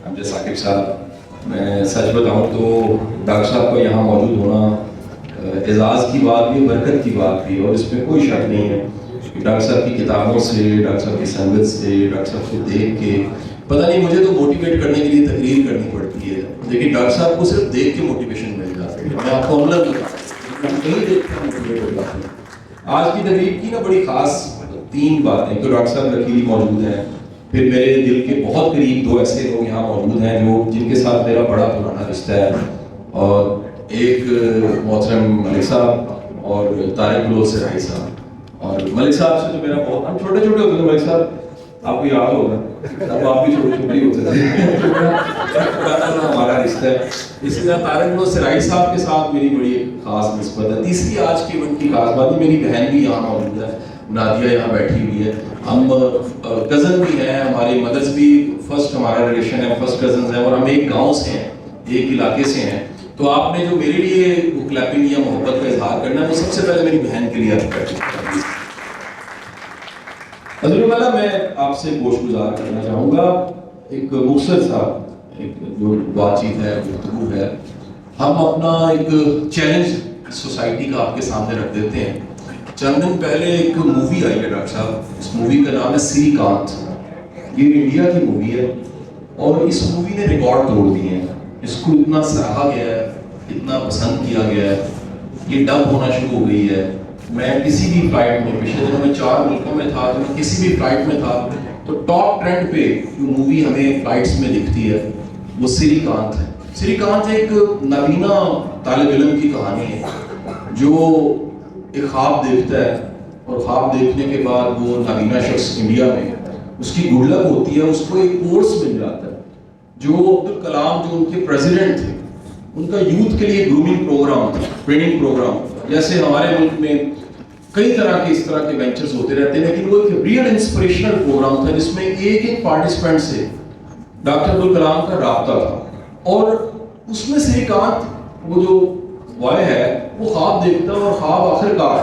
امجد ثاقب صاحب. میں سچ بتاؤں تو ڈاکٹر صاحب کا یہاں موجود ہونا اعزاز کی بات بھی، برکت کی بات بھی، اور اس میں کوئی شک نہیں ہے کہ ڈاکٹر صاحب کی کتابوں سے، ڈاکٹر صاحب کی سنگت سے، ڈاکٹر صاحب کو دیکھ کے پتہ نہیں، مجھے تو موٹیویٹ کرنے کے لیے تقریر کرنی پڑتی ہے، لیکن ڈاکٹر صاحب کو صرف دیکھ کے موٹیویشن مل جاتی ہے. میں آپ کو عملاً نہیں دیکھتا موٹیویٹ ہو جاتا ہوں. آج کی تقریب کی نا بڑی خاص 3 باتیں. تو ڈاکٹر صاحب لکیلی موجود ہیں، پھر میرے دل کے بہت قریب 2 ایسے لوگ یہاں موجود ہیں جو جن کے ساتھ میرا بڑا پرانا رشتہ ہے، اور ایک محترم ملک صاحب اور طارق بلوچ سرائی صاحب. اور ملک صاحب سے تو میرا بہت، ہم چھوٹے چھوٹے ہوتے تھے ملک صاحب، آپ کو یاد ہوگا، اب آپ بھی چھوٹے چھوٹے ہوتے تھے. ہمارا رشتہ ہے. اسی طرح طارق بلوچ سرائی صاحب کے ساتھ میری بڑی خاص نسبت ہے. تیسری آج کے ایونٹ کی خاص بات ہے، میری بہن بھی یہاں موجود ہے، نادیہ یہاں بیٹھی ہوئی ہے. ہم کزن بھی ہیں، ہمارے مدرس بھی فرسٹ ہمارا ریلیشن ہے، فرسٹ کزنز ہیں، اور ہم ایک گاؤں سے ہیں، ایک علاقے سے ہیں. تو آپ نے جو میرے لیے کلیپنگ یا محبت کا اظہار کرنا ہے وہ سب سے پہلے میری بہن کے لیے آپ کریں. حضور والا میں آپ سے گوش گزار کرنا چاہوں گا ایک مختصر سا ایک جو بات چیت ہے، گفتگو ہے. ہم اپنا ایک چیلنج سوسائٹی کا آپ کے سامنے رکھ دیتے ہیں. چند دن پہلے ایک مووی آئی ہے ڈاکٹر صاحب، اس مووی کا نام ہے سری کانت. یہ انڈیا کی مووی ہے اور اس مووی نے ریکارڈ توڑ دیے ہیں. اس کو اتنا سراہا گیا ہے، اتنا پسند کیا گیا ہے، یہ ڈب ہونا شروع ہو گئی ہے. میں کسی بھی فلائٹ میں، پچھلے دنوں میں 4 ملکوں میں تھا، تو میں کسی بھی فلائٹ میں تھا تو ٹاپ ٹرینڈ پہ جو مووی ہمیں فلائٹس میں دکھتی ہے وہ سری کانت ہے. سری کانت ایک نابینا طالب علم کی کہانی ہے جو ایک خواب دیکھتا ہے، اور خواب دیکھنے کے بعد وہ نابینا شخص انڈیا میں اس کی گڈ لک ہوتی ہے، اس کو ایک کورس مل جاتا ہے. جو عبدالکلام جو ان کے پریزیڈنٹ تھے، ان کا یوتھ کے لیے گرومنگ پروگرام تھا، ٹریننگ پروگرام. جیسے ہمارے ملک میں کئی طرح کے اس طرح کے وینچرز ہوتے رہتے ہیں، لیکن وہ ایک ریئل انسپریشنل پروگرام تھا جس میں ایک پارٹیسپینٹ سے ڈاکٹر عبدالکلام کا رابطہ تھا. اور اس میں سے ایک وہ جو بوائے ہے وہ خواب دیکھتا ہے، اور خواب آخر کار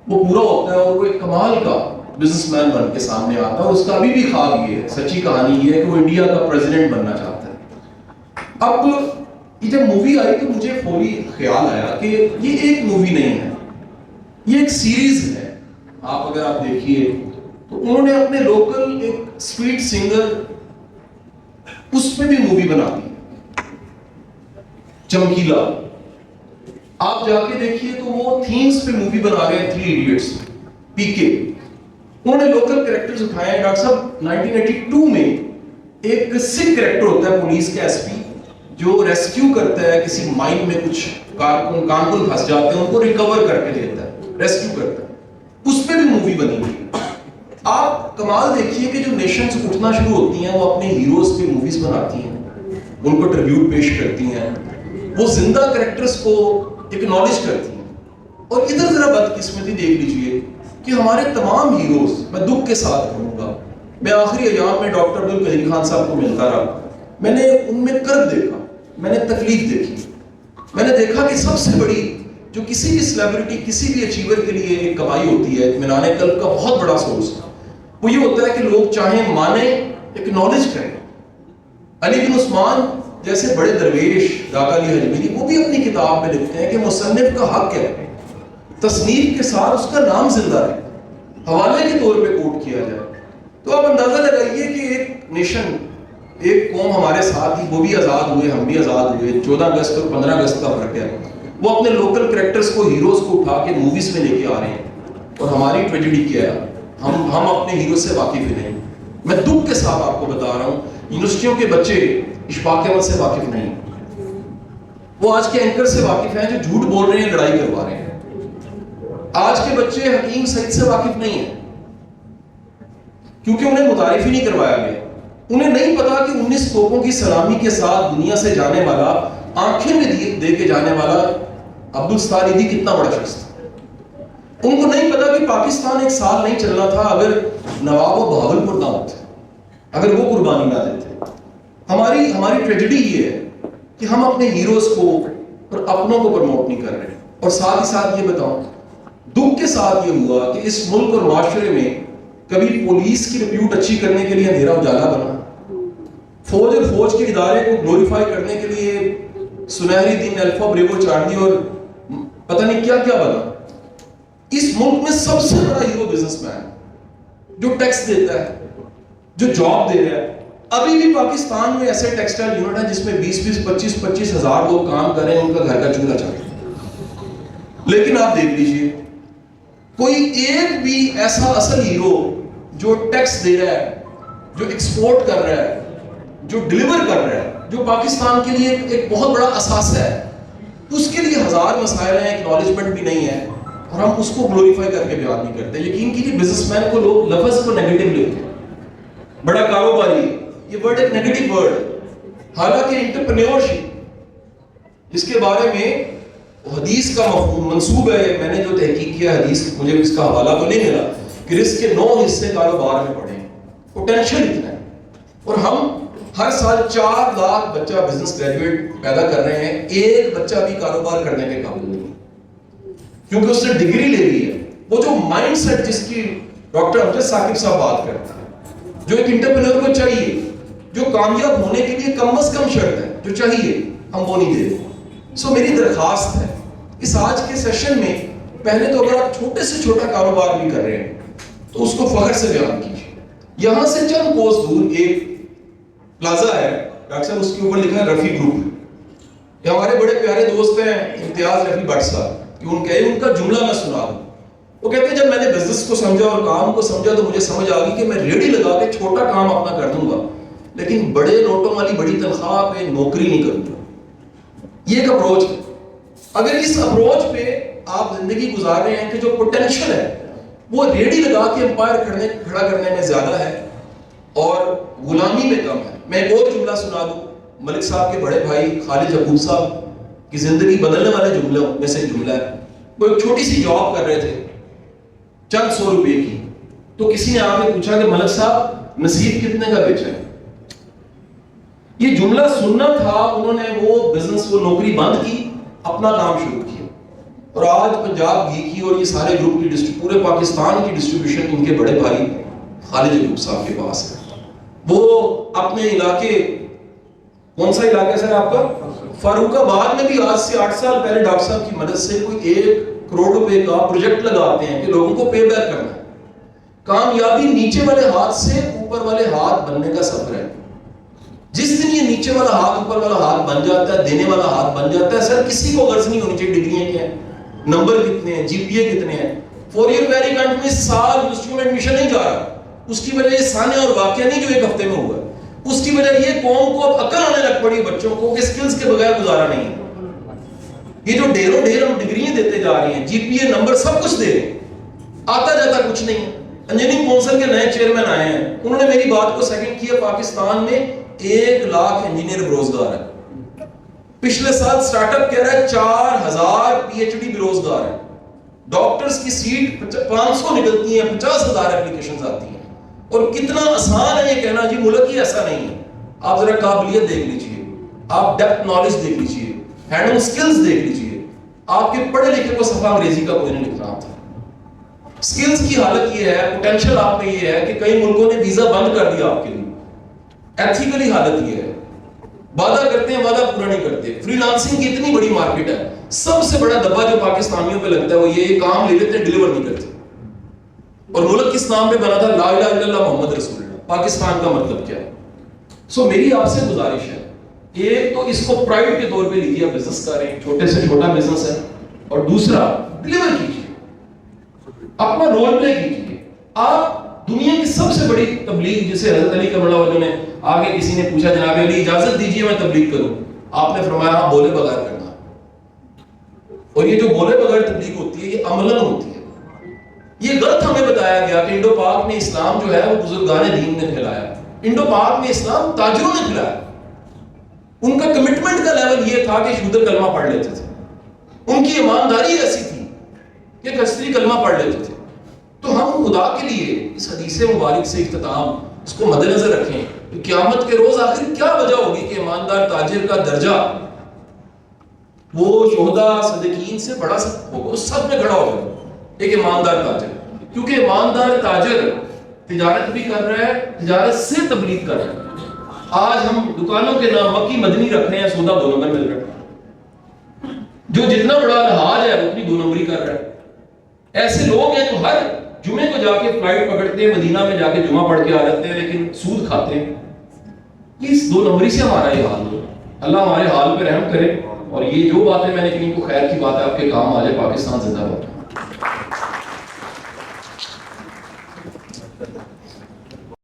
وہ پورا ہوتا ہے، اور وہ ایک کمال کا بزنس مین بن کے سامنے آتا ہے. اس کا ابھی بھی خواب یہ ہے، سچی کہانی یہ ہے کہ وہ انڈیا کا پریزیڈنٹ بننا چاہتا ہے. اب یہ جب مووی آئی تو مجھے فوری خیال آیا کہ یہ ایک مووی نہیں ہے، یہ ایک سیریز ہے. آپ اگر آپ دیکھیے تو انہوں نے اپنے لوکل ایک اسٹریٹ سنگر اس پہ بھی مووی بنا دی، چمکیلا. آپ جا کے دیکھیے تو وہ تھیمز پہ مووی بنا رہے ہیں، 3 ایڈیٹس، پی کے. انہوں نے لوکل کریکٹرز اٹھائے ہیں. ڈاکٹر صاحب 1982 میں ایک سکھ کریکٹر ہوتا ہے پولیس کا ایس پی، جو ریسکیو کرتا ہے کسی مائن میں کچھ کارکن پھنس جاتے ہیں، ان کو ریکور کر کے دیتا ہے، ریسکیو کرتا ہے. اس پہ بھی مووی بنی ہوئی. آپ کمال دیکھیے کہ جو نیشنز اٹھنا شروع ہوتی ہیں وہ اپنے ہیروز پہ موویز بناتی ہیں، ان کو ٹریبیوٹ پیش کرتی ہیں، وہ زندہ کریکٹرز کو اکنالج کرتی ہیں. اور ادھر ذرا بدقسمتی دیکھ لیجئے کہ ہمارے تمام ہیروز، میں دکھ کے ساتھ کہوں گا، میں آخری ایام میں ڈاکٹر عبدالکریم خان صاحب کو ملتا رہا، میں نے ان میں کرب دیکھا، میں نے تکلیف دیکھی. میں نے دیکھا کہ سب سے بڑی جو کسی بھی سیلیبریٹی، کسی بھی اچیور کے لیے ایک کمائی ہوتی ہے، اطمینان قلب کا بہت بڑا سورس، وہ یہ ہوتا ہے کہ لوگ چاہیں مانیں، اکنالج کریں. علی بن عثمان جیسے بڑے درویش، داتا علی حجویری، وہ بھی اپنی کتاب میں لکھتے ہیں کہ مصنف کا حق ہے تصنیف کے ساتھ اس کا نام زندہ رہے، حوالے کے طور پہ کوٹ کیا جائے. تو آپ اندازہ لگائیے کہ ایک نیشن، ایک قوم ہمارے ساتھ ہی، وہ بھی آزاد ہوئے، ہم بھی آزاد ہوئے. 14 اگست اور 15 اگست کا فرق ہے. وہ اپنے لوکل کریکٹرز کو، ہیروز کو اٹھا کے موویز میں لے کے آ رہے ہیں. اور ہماری ٹریجڈی کیا ہے، ہم اپنے ہیروز سے واقف ہی نہیں. میں دکھ کے ساتھ آپ کو بتا رہا ہوں، یونیورسٹیوں کے بچے اشفاق احمد سے واقف نہیں، وہ آج کے اینکر سے واقف ہیں جو جھوٹ بول رہے ہیں، لڑائی کروا رہے ہیں. آج کے بچے حکیم سعید سے واقف نہیں ہیں کیونکہ انہیں متعارف ہی نہیں کروایا گیا. انہیں نہیں پتا کہ 19 توپوں کی سلامی کے ساتھ دنیا سے جانے والا، آنکھیں میں دے کے جانے والا عبدالستار ایدھی کتنا بڑا شخص تھا. ان کو نہیں پتا کہ پاکستان 1 سال نہیں چلنا تھا اگر نواب و بہاولپور نہ ہوتے، اگر وہ قربانی نہ دیتے. ہماری ٹریجڈی یہ ہے کہ ہم اپنے ہیروز کو اور اپنوں کو پروموٹ نہیں کر رہے. اور ساتھ ہی ساتھ یہ بتاؤں، دکھ کے ساتھ یہ ہوا کہ اس ملک اور معاشرے میں کبھی پولیس کی ریپیوٹ اچھی کرنے کے لیے اندھیرا اجالا بنا، فوج اور فوج کے ادارے کو گلوریفائی کرنے کے لیے سنہری دن الفا بریگو چاندی اور پتہ نہیں کیا کیا بنا. اس ملک میں سب سے بڑا ہیرو بزنس مین جو ٹیکس دیتا ہے, جو جاب دے رہا ہے. ابھی بھی پاکستان میں ایسے ٹیکسٹائل یونٹ ہیں جس میں 20-25 ہزار لوگ کام کر رہے ہیں, ان کا گھر کا چولہا چل رہا ہے. لیکن آپ دیکھ لیجئے کوئی ایک بھی ایسا اصل ہیرو جو ٹیکس دے رہا ہے, جو ایکسپورٹ کر رہا ہے, جو ڈیلیور کر رہا ہے, جو پاکستان کے لیے ایک بہت بڑا اثاثہ ہے, اس کے لیے ہزار مسائل ہیں, ایکنالجمنٹ بھی نہیں ہے, اور ہم اس کو گلوریفائی کر کے بیان نہیں کرتے. یقین کیجیے بزنس مین کو لوگ لفظ کو نیگیٹو لیتے ہیں, بڑا کاروباری, یہ ورڈ ایک نیگیٹو ورڈ ہے. حالانکہ انٹرپرینیورشپ اس کے بارے میں حدیث کا مفہوم منسوب ہے, میں نے جو تحقیق کیا حدیث, مجھے اس کا حوالہ تو نہیں ملا, کہ رزق کے 9 حصے کاروبار میں پڑے ہیں. پوٹینشیل اتنا ہے, اور ہم ہر سال 4 لاکھ بچہ بزنس گریجویٹ پیدا کر رہے ہیں. ایک بچہ بھی کاروبار کرنے کے قابل نہیں, کیونکہ اس نے ڈگری لے لی ہے. وہ جو مائنڈ سیٹ جس کی ڈاکٹر امجد ثاقب صاحب بات کرتے ہیں, جو ایک انٹرپرینور کو چاہیے, جو کامیاب ہونے کے لیے کم از کم شرط ہے جو چاہیے, ہم وہ نہیں دے رہے. سو میری درخواست ہے اس آج کے سیشن میں, پہلے تو اگر آپ چھوٹے سے چھوٹا کاروبار بھی کر رہے ہیں تو اس کو فخر سے بیان کیجیے. یہاں سے چند کوس دور ایک پلازا ہے, ڈاکٹر صاحب اس کے اوپر لکھا ہے رفیع گروپ. یہ ہمارے بڑے پیارے دوست ہیں امتیاز رفیع بٹ صاحب, ان کا جملہ میں سنا دوں. وہ کہتے ہیں جب میں نے بزنس کو سمجھا اور کام کو سمجھا تو مجھے سمجھ آ گئی کہ میں ریڈی لگا کے چھوٹا کام اپنا کر دوں گا, لیکن بڑے نوٹوں والی بڑی تنخواہ پہ نوکری نہیں کروں گا. یہ ایک اپروچ ہے. اگر اس اپروچ پہ آپ زندگی گزار رہے ہیں کہ جو پوٹینشیل ہے وہ ریڈی لگا کے امپائر کھڑا کرنے میں زیادہ ہے اور غلامی میں کم ہے. میں ایک اور جملہ سنا دوں, ملک صاحب کے بڑے بھائی خالد یعقوب صاحب کی زندگی بدلنے والے جملوں میں سے جملہ ہے. وہ ایک چھوٹی سی جاب کر رہے تھے چند 100 روپے کی, تو کسی نے آ کے پوچھا کہ ملک صاحب نصیب کتنے کا بیچا ہے. یہ جملہ سننا تھا, انہوں نے وہ بزنس, وہ نوکری بند کی, اپنا کام شروع کیا, اور آج پنجاب گھی کی اور یہ سارے گروپ کی پورے پاکستان کی ڈسٹریبیوشن ان کے بڑے بھائی خالد یعقوب صاحب کے پاس ہے. وہ اپنے علاقے, کون سا علاقہ سر آپ کا, فاروق آباد میں بھی آج سے 8 سال پہلے ڈاکٹر صاحب کی مدد سے کوئی 1 کروڑ روپے کا پروجیکٹ لگاتے ہیں کہ لوگوں کو پے بیک کرنا ہے. کامیابی نیچے والے ہاتھ سے اوپر والے ہاتھ بننے کا سفر ہے. جس دن یہ نیچے والا ہاتھ اوپر والا ہاتھ بن جاتا ہے, دینے والا ہاتھ بن جاتا ہے, سر کسی کو غرض نہیں ہونی چاہیے ڈگریاں کیا ہیں, نمبر کتنے ہیں, جی پی اے کتنے ہیں. 4 ایئر میریکانٹ میں سال یونیورسٹی میں ایڈمیشن نہیں جا رہا. اس کی وجہ یہ سانحہ اور واقعہ نہیں جو 1 ہفتے میں ہوا ہے, اس کی وجہ یہ قوم کو اب عقل آنے لگ پڑی بچوں کو کہ سکلز کے بغیر گزارا نہیں ہے. یہ جو ڈھیروں ڈھیر ہم ڈگریاں دیتے جا رہی ہیں, جی پی اے نمبر سب کچھ دے رہے ہیں, آتا جاتا کچھ نہیں ہے. انجینئرنگ کونسل کے نئے چیئرمین آئے ہیں, انہوں نے میری بات کو سیکنڈ کیا. پاکستان میں 1 لاکھ انجینئر بروزگار ہے. پچھلے سال سٹارٹ اپ کہہ رہا ہے 4000 پی ایچ ڈی بروزگار ہے. ڈاکٹرز کی سیٹ 500 نکلتی ہیں, 50,000 اپلیکیشنز آتی ہیں. اور کتنا آسان ہے یہ کہنا جی ملک ہی ایسا نہیں ہے. آپ ذرا قابلیت دیکھ لیجئے, آپ ڈیپتھ نالج دیکھ لیجئے, ہینڈ آن سکلز دیکھ لیجئے. آپ کے پڑھے لکھے کو صفحہ انگریزی کا کوئی نہیں لکھنا آتا. سکلز کی حالت یہ ہے, پوٹینشیل آپ میں یہ ہے کہ کئی ملکوں نے ویزا بند کر دیا آپ کے لیے. ایتھیکلی حالت یہ ہے, وعدہ کرتے ہیں وعدہ پورا نہیں کرتے. فری لانسنگ کی اتنی بڑی مارکیٹ ہے, سب سے بڑا دبا جو پاکستانیوں پہ لگتا ہے وہ یہ کام لے لیتے ہیں, ڈیلیور نہیں کرتے. اور ملک کس نام پہ بنا تھا, لا الہ الا اللہ محمد رسول اللہ. پاکستان کا مطلب کیا ہے؟ سو میری آپ سے گزارش ہے, ایک تو اس کو پرائیڈ کے طور پہ لیجیے, آپ بزنس کر رہے ہیں, چھوٹے سے چھوٹا بزنس ہے, اور دوسرا ڈیلیور کیجیے, اپنا رول پلے کیجیے. آپ دنیا کی سب سے بڑی تبلیغ, جسے حضرت علی کرم اللہ وجہ نے آگے کسی نے پوچھا جناب علی اجازت دیجیے میں تبلیغ کروں, آپ نے فرمایا ہاں بولے بغیر کرنا. اور یہ جو بولے بغیر تبلیغ ہوتی ہے یہ عملاً ہوتی ہے. یہ غلط ہمیں بتایا گیا کہ انڈو پاک میں اسلام جو ہے وہ بزرگان دین نے پھیلایا. انڈو پاک میں اسلام تاجروں نے پھیلایا. ان کا کمٹمنٹ کا لیول یہ تھا کہ شودر کلمہ پڑھ لیتے تھے. ان کی ایمانداری ایسی تھی کہ کثری کلمہ پڑھ لیتے تھے. تو ہم خدا کے لیے اس حدیث مبارک سے اختتام اس کو مد نظر رکھیں کہ قیامت کے روز آخر کیا وجہ ہوگی کہ ایماندار تاجر کا درجہ وہ شہداء صدیقین سے بڑا ہوگا, اس سب میں کھڑا ہوگا ایک ایماندار تاجر. کیونکہ ایماندار تاجر تجارت بھی کر رہا ہے, تجارت سے تبلیغ کر رہا ہے. آج ہم دکانوں کے نام مکی مدنی رکھ رہے ہیں، سودا 2 نمبر مل رہا ہے، جو جتنا بڑا لحاظ ہے وہ اپنی 2 نمبری کر رہا ہے۔ ایسے لوگ ہیں جو ہر جمعے کو جا کے فلائٹ پکڑتے ہیں، مدینہ میں جا کے جمعہ پڑھ کے آ جاتے ہیں، لیکن سود کھاتے ہیں۔ اس 2 نمبری سے ہمارا یہ حال ہو، اللہ ہمارے حال پہ رحم کرے، اور یہ جو باتیں میں نے کہیں کو خیر کی بات ہے آپ کے کام آ جائے۔ پاکستان زندہ باد۔